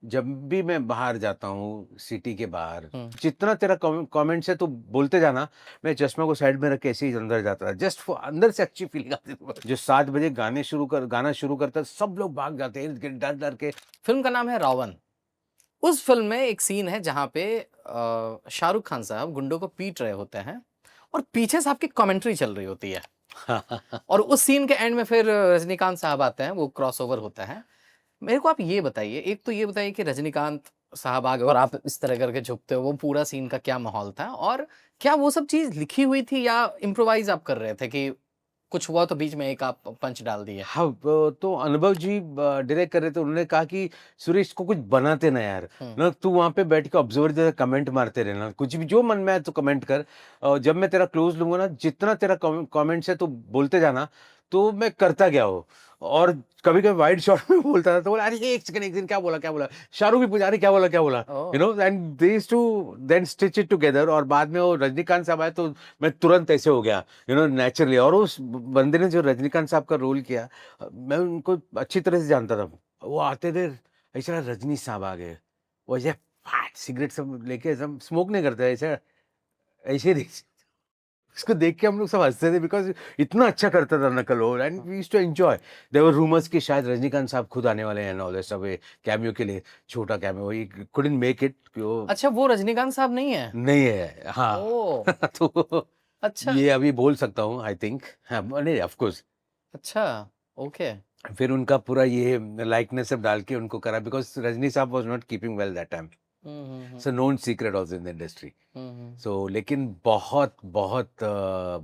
जब भी मैं बाहर जाता हूँ सिटी के बाहर, हुँ। जितना तेरा कमेंट्स है तो बोलते जाना, मैं चश्मा को साइड में रख के ऐसे ही अंदर जाता था, जस्ट फॉर अंदर से अच्छी फीलिंग आती थी। जो 7 बजे गाना शुरू करता है, सब लोग भाग जाते हैं इर्द-गिर्द डर-डर के। फ़िल्म का नाम है रावण। उस फ़िल्म में एक सीन है जहाँ पे शाहरुख खान साहब गुंडों को पीट रहे होते हैं और पीछे से आपकी कमेंट्री चल रही होती है और उस सीन के एंड में फिर रजनीकांत साहब आते हैं, वो क्रॉसओवर होता है। मेरे को आप ये बताइए, एक तो ये बताइए कि रजनीकांत साहब आ गए और आप इस तरह करके झुकते हो, वो पूरा सीन का क्या माहौल था? और क्या वो सब चीज़ लिखी हुई थी या इम्प्रोवाइज़ आप कर रहे थे कि कुछ हुआ तो बीच में एक आप पंच डाल दिए? हाँ, तो अनुभव जी डायरेक्ट कर रहे थे, उन्होंने कहा कि सुरेश को कुछ बनाते ना यार, हुँ। ना तू वहाँ पे बैठ के ऑब्जर्वर जैसा कमेंट मारते रहना, कुछ भी जो मन में आए तो कमेंट कर। जब मैं तेरा क्लोज़ लूँगा ना, जितना तेरा कमेंट्स है तो बोलते जाना, तो मैं करता गया वो। और कभी-कभी वाइड शॉट में बोलता था, तो बोला, "अरे! एक सेकंड क्या बोला, क्या बोला?" शाहरुख भी पूछा, "अरे! क्या बोला, क्या बोला?" Oh! And they used to then stitch it together. और बाद में वो रजनीकांत साहब आए तो मैं तुरंत ऐसे हो गया, नेचुरली। और उस बंदे ने जो रजनीकांत साहब का रोल किया, मैं उनको अच्छी तरह से जानता था। वो आते थे, ऐसा रजनी साहब आ गए, वो ऐसे फैट सिगरेट सब लेके, सब स्मोक नहीं करते, ऐसे ऐसे ही उसको देख के हम लोग सब हँसते थे, बिकॉज़ इतना अच्छा करता था नकल वो, and we used to enjoy. There were rumours कि शायद रजनीकांत साहब खुद आने वाले हैं and all that stuff, cameo के लिए, छोटा cameo. He couldn't make it कि वो अच्छा, वो रजनीकांत साहब नहीं है? नहीं है, हाँ। ओह! तो अच्छा, ये अभी बोल सकता हूँ आई थिंक, हाँ, नहीं ऑफ कोर्स। अच्छा, ओके। फिर उनका पूरा ये लाइकनेस सब डाल के उनको करा, बिकॉज़ रजनी साहब was not keeping well that time. Hmm, hmm, it's hmm. A known secret also in the industry. Hmm, hmm. लेकिन बहुत बहुत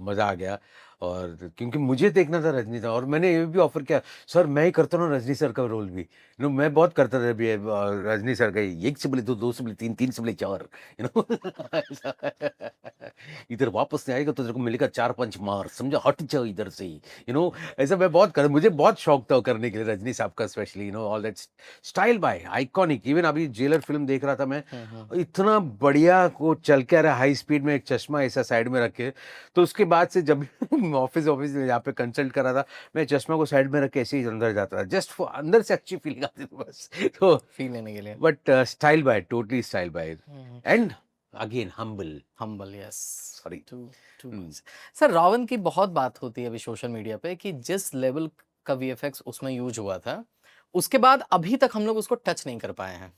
मज़ा आ गया। और क्योंकि मुझे देखना था रजनी था, और मैंने ये भी ऑफ़र किया, सर मैं ही करता हूँ रजनी सर का रोल भी। मैं बहुत करता था अभी रजनी सर का ही, 1 से बोले 2, 2 से बोले 3, 3 से बोले 4, यू नो ऐसा। इधर वापस नहीं आएगा तो तेरे को मिलेगा 4 पंच मार, समझा? हट जा इधर से ही, ऐसा मैं बहुत कर मुझे बहुत शौक था वो करने के लिए, रजनी साहब का specially, all that style bye iconic. Even अभी जेलर फ़िल्म देख रहा था मैं, हुँ, हुँ। इतना बढ़िया वो चल के आ रहा है हाई स्पीड में, एक चश्मा ऐसा साइड में रख के। तो उसके बाद से जब ऑफ़िस में यहाँ पे कंसल्ट कर रहा था, मैं चश्मा को साइड में रख के ऐसे ही अंदर जाता था, जस्ट फॉर अंदर से अच्छी फीलिंग आती थी बस। तो फ़ील लेने के लिए। But style bye, totally style bye, hmm, hmm. And again humble. Humble, yes. Sorry. Too too hmm. Much. Sir, Ravan की बहुत बात होती है अभी सोशल मीडिया पे कि जिस लेवल का वीएफएक्स उसमें यूज़ हुआ था, उसके बाद अभी तक हम लोग उसको टच नहीं कर पाए हैं।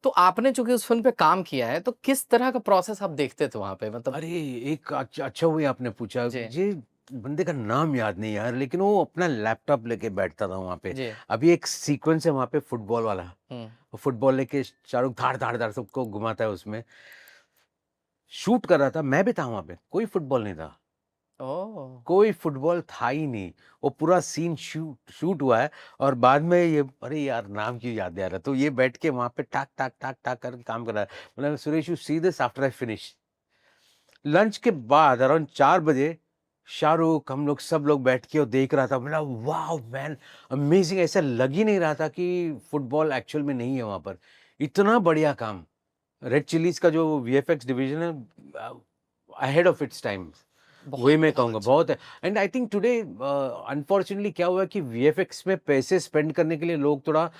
तो आपने चूँकि उस फ़िल्म पे काम किया है, तो किस तरह का प्रोसेस आप देखते थे वहाँ पे? मतलब अरे! एक अच्छा हुआ आपने पूछा। जी, मुझे बंदे का नाम याद नहीं यार, लेकिन वो अपना लैपटॉप लेके बैठता था वहाँ पे। जी। अभी एक सीक्वेंस है वहाँ पे फुटबॉल वाला। हुँ। वो फुटबॉल लेके शाहरुख धाड़-धाड़-धाड़ सबको घुमाता है उसमें। शूट कर रहा था, मैं भी था वहाँ पे, कोई फुटबॉल नहीं था। ओह! कोई फुटबॉल था ही नहीं। वो पूरा सीन शूट शूट हुआ है, और बाद में ये, अरे यार नाम क्यों याद नहीं आ रहा? तो ये बैठ के वहाँ पे टाक, टाक, टाक, टाक करके काम कर रहा है। बोला, Suresh you see this after I finish. Lunch के बाद अराउंड 4 बजे शाहरुख, हम लोग सब लोग बैठ के वो देख रहा था। बोला, वाओ मैन, अमेजिंग! ऐसा लग ही नहीं रहा था कि फुटबॉल एक्चुअल में नहीं है वहाँ पर। इतना बढ़िया काम। रेड चिलीज़ का जो वीएफएक्स डिवीज़न है, अहेड ऑफ इट्स टाइम। वही बहुत, मैं बहुत कहूँगा, अच्छा। बहुत है। And I think today unfortunately क्या हुआ है कि वीएफएक्स में पैसे स्पेंड करने के लिए लोग थोड़ा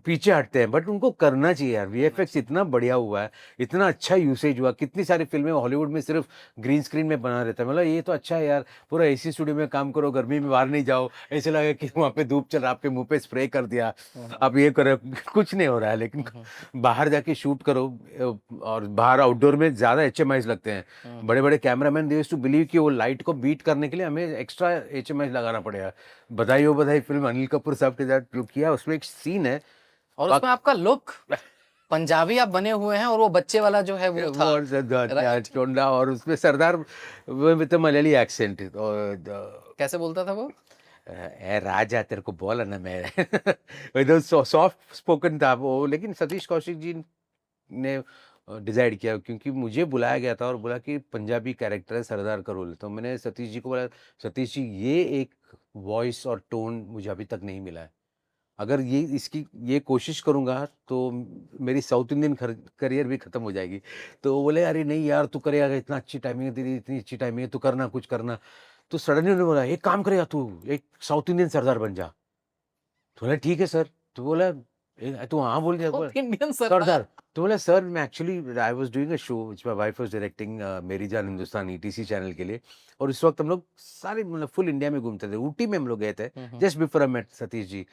पीछे हटते हैं, बट उनको करना चाहिए यार। करना वीएफएक्स चाहिए। इतना बढ़िया हुआ है, इतना अच्छा यूसेज हुआ। कितनी सारी फ़िल्में हॉलीवुड में सिर्फ़ ग्रीन स्क्रीन में बना रहता है। मतलब ये तो अच्छा है यार, पूरा एसी स्टूडियो में काम करो, गर्मी में बाहर नहीं जाओ, ऐसे लगे कि वहाँ पे धूप चल रहा है, आपके मुँह पे स्प्रे कर दिया, हुँ, हुँ। अब ये करो, कुछ नहीं हो रहा है। लेकिन हुँ, हुँ। बाहर जाके शूट करो, और बाहर आउटडोर में ज़्यादा एचएमआईज़ लगते हैं। Hmm, hmm. बड़े-बड़े cameraman they used to believe कि वो लाइट को बीट करने के लिए हमें एक्स्ट्रा एचएमआई लगाना पड़ेगा। बधाई हो बधाई फ़िल्म अनिल कपूर साहब के साथ जो किया, उसमें एक सीन है, और पक उसमें आपका लुक पंजाबी आप बने हुए हैं और वो बच्चे वाला जो है वो था, वो राइट? टोंडा, और उसमें सरदार वो विद द मलयाली एक्सेंट, और कैसे बोलता था वो? ए राजा तेरे को बोला ना मैं एकदम सॉफ्ट स्पोकन था वो। लेकिन सतीश कौशिक जी ने डिसाइड किया, क्योंकि मुझे बुलाया गया था और बोला कि पंजाबी कैरेक्टर है, सरदार का रोल है। तो मैंने सतीश जी को बोला, सतीश जी ये एक वॉइस और टोन मुझे अभी तक नहीं मिला है। अगर ये कोशिश करूँगा तो मेरी साउथ इंडियन करियर भी खत्म हो जाएगी। तो वो बोले, अरे नहीं यार तू करेगा, इतना अच्छी टाइमिंग है तेरी, इतनी अच्छी टाइमिंग है, तू करना, कुछ करना। तो सडनली उन्होंने बोला, एक काम करेगा तू, एक साउथ इंडियन सरदार बन जा। तो बोला ठीक है सर। तो बोला तू हाँ बोल दिया साउथ इंडियन सरदार। सरदार। तो बोला सर मैं actually I was doing a show which my wife was directing, मेरी जान हिंदुस्तान ईटीसी चैनल के लिए, और इस वक्त हम लोग सारे मतलब फुल इंडिया में घूमते थे। ऊटी में हम लोग गए थे just before I met Satish ji,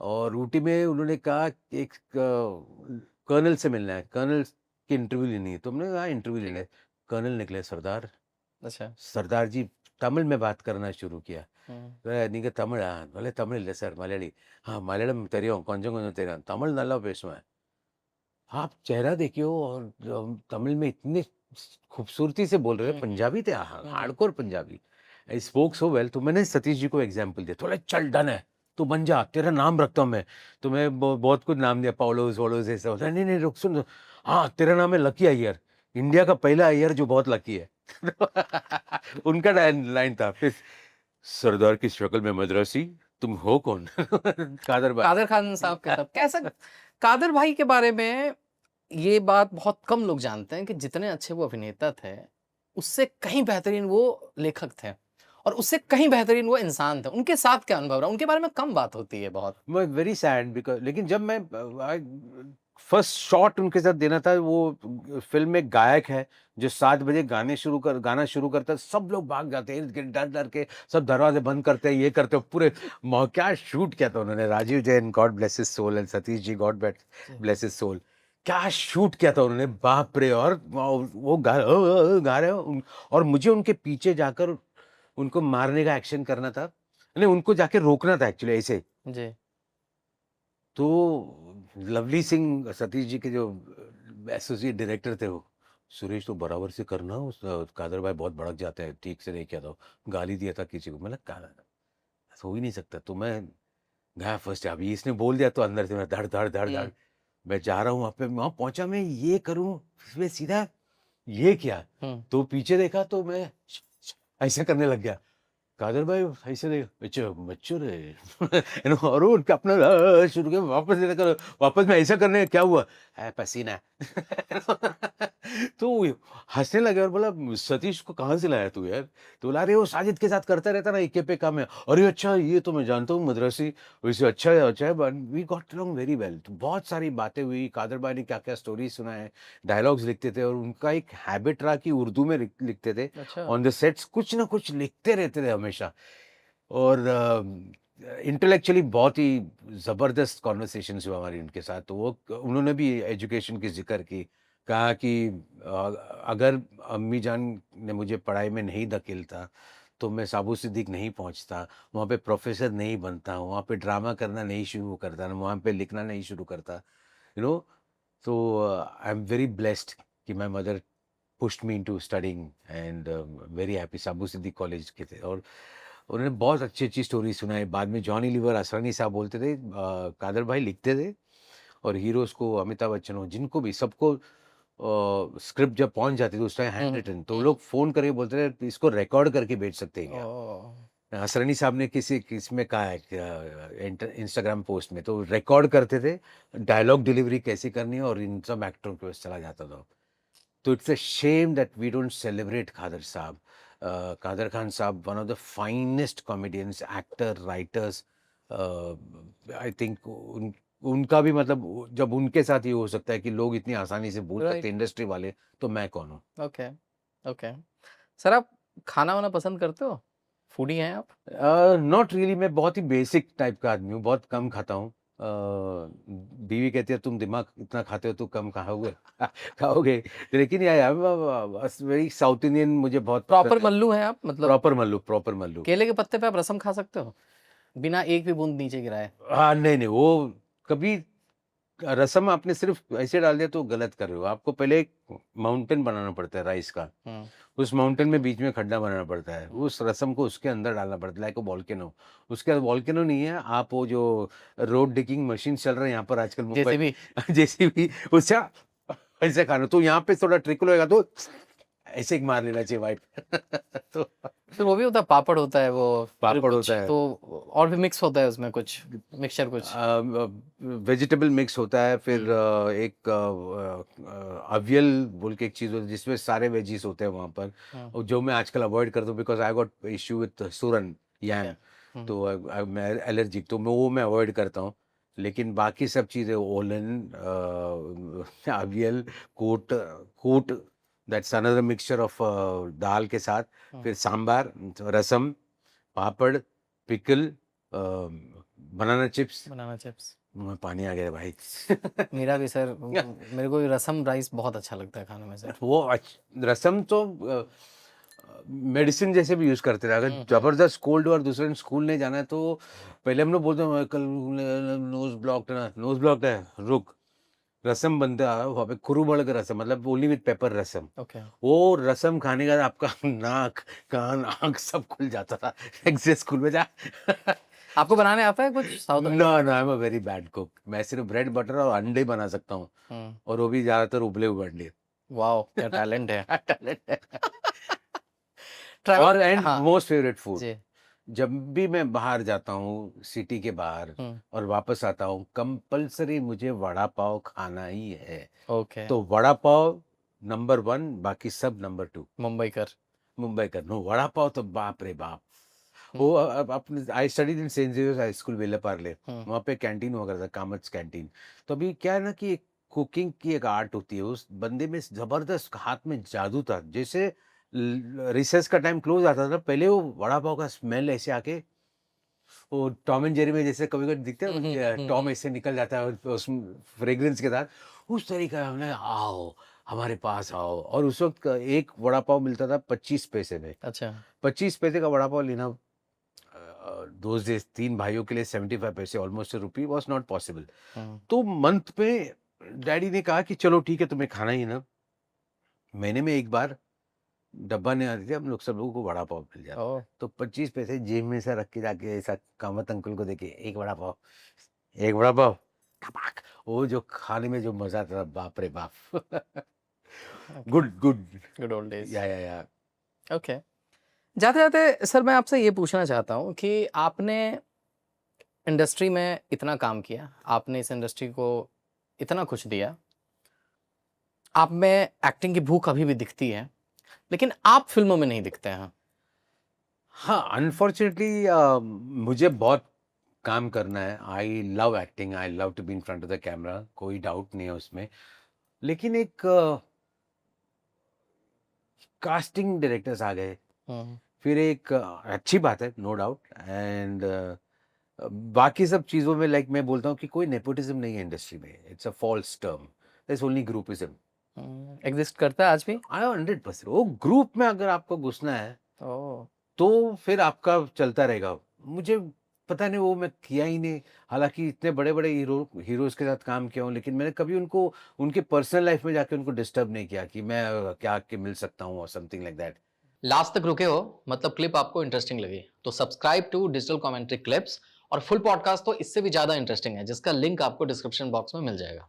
और ऊटी में उन्होंने कहा कि एक कर्नल से मिलना है, कर्नल की इंटरव्यू लेनी है। तो हमने कहा इंटरव्यू लेना है। कर्नल निकले सरदार, अच्छा। सरदार जी तमिल में बात करना शुरू किया। हम्म। நீங்க தமிழா? இல்ல தமிழ் இல்ல சார் மலையாளி. மலையாளம் தெரியும், கொஞ்சம் கொஞ்சம் தெரியும், தமிழ் நல்லா பேசுவேன்। आप चेहरा देखिए और तमिल में इतने खूबसूरती से बोल रहे हैं, पंजाबी थे, hardcore Punjabi. I spoke so well. तो मैंने सतीश जी को एग्जांपल दिया, तो बोले चल डन है, तू बन जा, तेरा नाम रखता हूँ मैं। तो मैं बहुत कुछ नाम दिया, पाउलोस वोलोस ऐसा होता है। नहीं नहीं रुक सुन, हाँ तेरा नाम है लकी अय्यर, इंडिया का पहला अय्यर जो बहुत लकी है। उनका लाइन था फिर, सरदार की शक्ल में मद्रासी, तुम हो कौन? कादर भाई। कादर खान साहब के साथ कैसा, कादर भाई के बारे में ये बात बहुत कम लोग जानते हैं कि जितने अच्छे वो अभिनेता थे, उससे कहीं बेहतरीन वो लेखक थे, और उससे कहीं बेहतरीन वो इंसान थे। उनके साथ क्या अनुभव रहा? उनके बारे में कम बात होती है बहुत। मैं वेरी सैड बिकॉज, लेकिन जब मैं फर्स्ट शॉट उनके साथ देना था, वो फिल्म में गायक है जो 7 बजे गाना शुरू करता है, सब लोग भाग जाते हैं इर्द गिर्द, डर डर के, सब दरवाजे बंद करते हैं, ये करते हो पूरे। क्या शूट किया था उन्होंने, Rajiv Jain God bless his soul and Satish ji God bless his soul, क्या शूट किया था उन्होंने, बाप रे। और वो गा रहे हो और मुझे उनके पीछे जाकर उनको मारने का एक्शन करना था, नहीं उनको जाके रोकना था एक्चुअली ऐसे। जी। तो लवली सिंह सतीश जी के जो एसोसिएट डायरेक्टर थे, वो सुरेश तो बराबर से करना, उस कादर भाई बहुत भड़क जाते हैं, ठीक से नहीं किया था, गाली दिया था किसी को। मैंने कहा हो ही नहीं सकता। तो मैं गया फर्स्ट, अभी इसने बोल दिया तो अंदर से मैं धड़ धड़ धड़ धड़, मैं जा रहा हूँ वहाँ पे, वहाँ पहुंचा, मैं ये करूँ, फिर सीधा ये किया, तो पीछे देखा तो मैं ऐसा करने लग गया। कादर भाई ऐसे देख, अच्छा बच्चों रे। और वो उनका अपना शुरू किया, वापस देखकर वापस में ऐसा करने, क्या हुआ है पसीना। तो वो हंसने लगे और बोला सतीश को कहाँ से लाया तू यार? तो बोला अरे वो साजिद के साथ करता रहता ना, इक्के पे काम है। अरे अच्छा ये तो मैं जानता हूँ मद्रासी, वैसे अच्छा है, but we got along very well. तो बहुत सारी बातें हुई, कादर भाई ने क्या क्या स्टोरी सुना है, डायलॉग्स लिखते थे, और उनका एक हैबिट रहा कि उर्दू में लिखते थे अच्छा। ऑन द सेट्स, कुछ ना कुछ लिखते रहते थे हमेशा। और इंटेलेक्चुअली बहुत ही ज़बरदस्त कॉन्वर्सेशंस हुआ हमारी उनके साथ। तो वो उन्होंने भी एजुकेशन की ज़िक्र की, कहा कि अगर अम्मी जान ने मुझे पढ़ाई में नहीं धकेलता तो मैं साबु सिद्दीक नहीं पहुंचता, वहाँ पे प्रोफेसर नहीं बनता, वहाँ पे ड्रामा करना नहीं शुरू करता, वहाँ पे लिखना नहीं शुरू करता, यू नो। तो आई एम वेरी ब्लेस्ड कि my mother pushed me into studying and very happy. Sabu Siddique college के थे, और उन्होंने बहुत अच्छी-अच्छी स्टोरी सुनाई। बाद में जॉनी लीवर असरानी साहब बोलते थे, कादर भाई लिखते थे, और हीरोज़ को, अमिताभ बच्चन हो, जिनको भी, सबको स्क्रिप्ट जब पहुँच जाती थी उस टाइम हैंड रिटन, तो वो लोग फ़ोन करके बोलते थे इसको रिकॉर्ड करके भेज सकते हैं क्या? असरानी साहब ने किसमें कहा है इंस्टाग्राम पोस्ट में, तो रिकॉर्ड करते थे, डायलॉग डिलीवरी कैसे करनी है, और इन सब एक्टरों के पास चला जाता था। तो it's a shame that we don't celebrate Kader साहब। कादर खान साहब one of the finest comedians, actor, writers. I think उनका भी मतलब, जब उनके साथ ये हो सकता है कि लोग इतनी आसानी से भूल सकते राइट। हैं इंडस्ट्री वाले, तो मैं कौन हूँ? ओके। ओके। सर आप खाना वाना पसंद करते हो? फूडी हैं आप? नॉट रियली, मैं बहुत ही बेसिक टाइप का आदमी हूँ, बहुत कम खाता हूँ। बीवी कहती है तुम दिमाग इतना खाते हो तो कम खाओगे। खाओगे, लेकिन यार बस वेरी साउथ इंडियन मुझे बहुत प्रॉपर पसंद है। मल्लू हैं आप, मतलब प्रॉपर मल्लू, प्रॉपर मल्लू। केले के पत्ते पे आप रसम खा सकते हो बिना एक भी बूंद नीचे गिराए? हाँ नहीं नहीं, वो कभी रसम आपने सिर्फ ऐसे डाल दिया तो गलत कर रहे हो। आपको पहले एक माउंटेन बनाना पड़ता है राइस का, उस माउंटेन में बीच में खड्डा बनाना पड़ता है, उस रसम को उसके अंदर डालना पड़ता है, लाइक अ वोल्केनो। उसके बाद वोल्केनो नहीं है, आप वो जो रोड डिगिंग मशीन चल रहे हैं यहाँ पर आजकल मुंबई, जेसीबी। जेसीबी, उससे ऐसे खाना। तो यहाँ पे थोड़ा ट्रिकल होएगा तो ऐसे ही मार लेना चाहिए वाइप। तो फिर वो भी होता है, पापड़ होता है वो, फिर पापड़ कुछ होता है, तो और भी मिक्स होता है उसमें, कुछ मिक्सचर कुछ। वेजिटेबल मिक्स होता है, फिर एक अवियल बोल के एक चीज़ होती है जिसमें सारे वेजीज होते हैं वहाँ पर, और जो मैं आजकल अवॉइड करता हूँ because I got issue with सूरन, यैम। तो मैं एलर्जिक, तो मैं वो मैं अवॉइड करता हूँ। लेकिन बाकी सब चीज़ें ओलन, avial, koottu koottu, that's another mixture of dal के साथ, हम्म, फिर sambar, rasam, papad, pickle, banana chips. Banana chips. मुंह में पानी आ गया भाई। मेरा भी सर, मेरे को रसम राइस बहुत अच्छा लगता है खाने में सर। वो रसम तो मेडिसिन जैसे भी यूज करते थे। अगर जबरदस्त कोल्ड और दूसरे दिन स्कूल नहीं जाना है तो पहले हम लोग बोलते हैं कल नोज ब्लॉक्ड है, रुक, रसम बनता है वहाँ पे, कुरुबल का रसम, मतलब only with paper rasam. Okay. वो रसम खाने का आपका नाक, कान, आंख सब खुल जाता था। नेक्स्ट स्कूल में जा। आपको बनाने आता है कुछ south Indian? No no, I am a very bad cook. मैं सिर्फ ब्रेड बटर और अंडे बना सकता हूँ, और वो भी ज्यादातर उबले हुए अंडे। वाओ, क्या टैलेंट है। टैलेंट है। ट्रैवल, और एंड हाँ मोस्ट फेवरेट फूड, जी। जब भी मैं बाहर जाता हूँ सिटी के बाहर और वापस आता हूँ, कंपलसरी मुझे वड़ा पाव खाना ही है। ओके। तो वड़ा पाव नंबर 1, बाकी सब नंबर 2। मुंबई कर। मुंबई का नो, वड़ा पाव तो बाप रे बाप। वो अपने I studied in saint Xavier's high school Vile Parle, वहाँ पे कैंटीन हुआ करता था, कामत्स कैंटीन। तो अभी क्या है ना कि कुकिंग की एक आर्ट होती है, उस बंदे में जबरदस्त हाथ में जादू था। जैसे रिसेस का टाइम क्लोज आता था, पहले वो वड़ा पाव का स्मेल ऐसे आके, वो टॉम एंड जेरी में जैसे कभी कभी दिखते हैं टॉम ऐसे निकल जाता है उस फ्रेग्रेंस के साथ, उस तरीके का हमने, आओ हमारे पास आओ। और उस वक्त एक वड़ा पाव मिलता था 25 पैसे में। अच्छा। 25 पैसे का वड़ा पाव लेना दोज डेज 3 भाइयों के लिए 75 पैसे, almost rupee was not possible. तो मंथ पे डैडी ने कहा कि चलो ठीक है, तुम्हें खाना ही है ना। महीने में एक बार डब्बा नहीं आती थी, हम लोग सब लोगों को वड़ा पाव मिल जाता ओह। था। तो 25 पैसे जेब में से रख के जाके ऐसा कामत अंकल को देके, एक वड़ा पाव, एक वड़ा पाव, टपाक। वो जो खाने में जो मजा आता था, बाप रे बाप। Good good. Good old days. या ओके। जाते जाते सर मैं आपसे ये पूछना चाहता हूँ कि आपने इंडस्ट्री में इतना काम किया, आपने इस इंडस्ट्री को इतना कुछ दिया, आप में एक्टिंग की भूख अभी भी दिखती है, लेकिन आप फिल्मों में नहीं दिखते हैं। हाँ, अनफॉर्चुनेटली मुझे बहुत काम करना है। I love acting, I love to be in front of the camera, कोई डाउट नहीं है उसमें। लेकिन एक कास्टिंग डायरेक्टर्स आ गए, फिर एक अच्छी बात है, नो डाउट। एंड बाकी सब चीज़ों में लाइक मैं बोलता हूँ कि कोई नेपोटिज्म नहीं है इंडस्ट्री में, it's a false term, that's only groupism. Exist करता है आज भी। आई 100%, वो ग्रुप में अगर आपको घुसना है ओह। तो फिर आपका चलता रहेगा। मुझे पता नहीं, वो मैं किया ही नहीं। हालांकि इतने बड़े बड़े हीरोज के साथ काम किया हूँ, लेकिन मैंने कभी उनको उनके पर्सनल लाइफ में जाके उनको डिस्टर्ब नहीं किया कि मैं क्या आके मिल सकता हूँ और समथिंग लाइक दैट। लास्ट तक रुके हो, मतलब क्लिप आपको इंटरेस्टिंग लगी, तो subscribe to digital commentary clips. और फुल पॉडकास्ट तो इससे भी ज्यादा इंटरेस्टिंग है, जिसका लिंक आपको डिस्क्रिप्शन बॉक्स में मिल जाएगा।